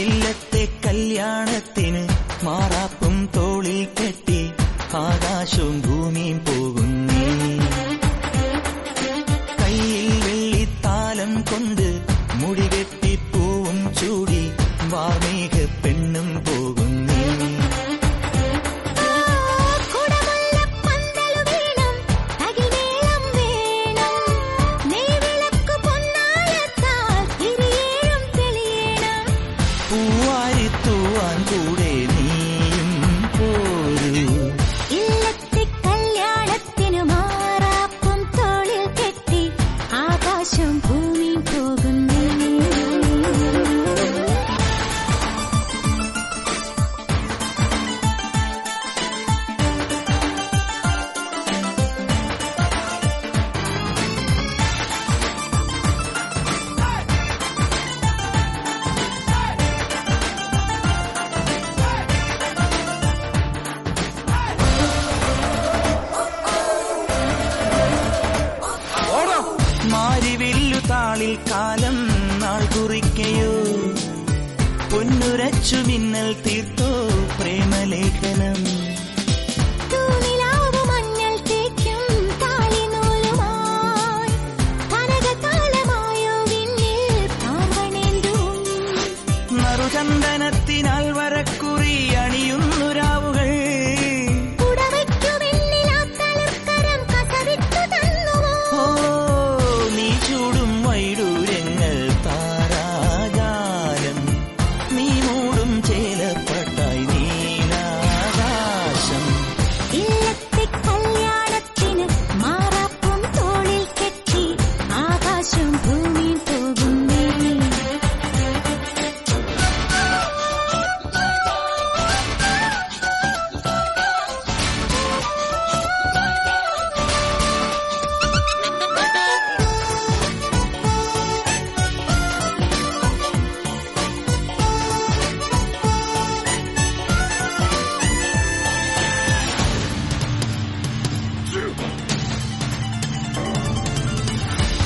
ഇല്ലത്തെ കല്യാണത്തിന് മാറാപ്പും തോളിൽ കെട്ടി ആകാശവും ഭൂമിയും പോകുന്നേ. കയ്യിൽ വെള്ളിത്താലം കൊണ്ട് മുടികെട്ടി പൂവും ചൂടി വാർമേഘ പെണ്ണും പോകുന്നേ. പൂവാരിത്തൂവാൻ കൂടെ നീയും പോരൂ. ഇല്ലത്തെ കല്യാണത്തിന് മാറാപ്പും തോളിൽ കെട്ടി ആകാശം ഭൂമി പോകുന്നു. മാരിവില്ലു താളിൽ കാലം നാൾ കുറിക്കയോ, പൊന്നുരച്ചു മിന്നൽ തീർത്തോ പ്രേമലേഖനം. മഞ്ഞൾ തേക്കും താളിനൂലുമായി കനകകാലമായോ വിണ്ണിൽ പാർവണേന്തും. നറുചന്ദനത്തിനാൽ വരക്കുറി അണിയുന്നുരാവുകൾ. ചൂടും വൈഡൂര്യങ്ങൾ താരാജാലം, നീ മൂടും ചേലപ്പട്ടായി നീലാകാശം. ഇല്ലത്തെ കല്യാണത്തിന് മാറാപ്പും തോളിൽ കെട്ടി ആകാശം ഭൂമി പോകുന്നേ.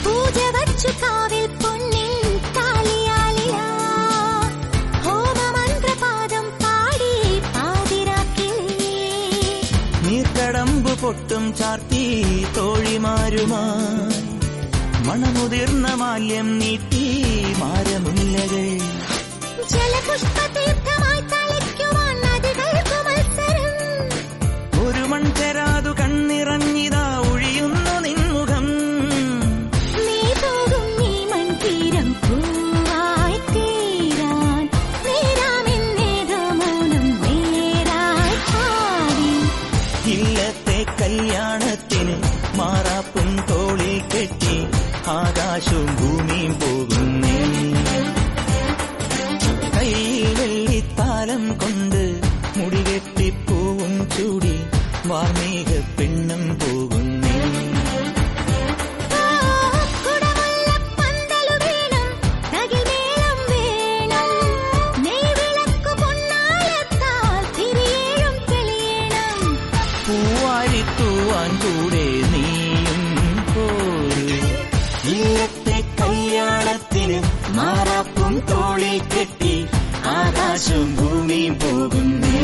പൂജ വച്ചു കാവിൽ പൊന്നിൻ താലിയാലില ഹോമമന്ത്രപാദം പാടി പാതിരാക്കിലേ. നീർക്കടമ്പു പൊട്ടും ചാർത്തി തോഴിമാരുമായി മണമുതിർന്ന മാല്യം നീട്ടി മാരമുല്ലകൾ. ജലപുഷ്പതീർത്ഥമായി തളിക്കുവാൻ നദികൾക്കു മത്സരം. ഒരു മൺചെരാതു കണ്ണിറങ്ങിതാ ഒഴിയുന്നു നിൻമുഖം. നീ പോകും നീ മൺതീരം പൂവായി തീരാൻ നേരാമെന്നേതോ മൗനം നേരായി പാടി. ഇല്ലത്തെ കല്യാണത്തിന് മാറാപ്പും തോളിൽ കെട്ടി ആകാശവും ഭൂമിയും പോകുന്നേ. കയ്യിൽ വെള്ളിത്താലം കൊണ്ട് മുടികെട്ടി പൂവും ചൂടി വാർമേഘ പെണ്ണും പോകുന്നേ. പൂവാരിത്തൂവാൻ കൂടെ നീയും പോരൂ. ഇല്ലത്തെ കല്യാണത്തിന് മാറാപ്പും തോളിൽ കെട്ടി ആകാശവും ഭൂമിയും പോകുന്നേ.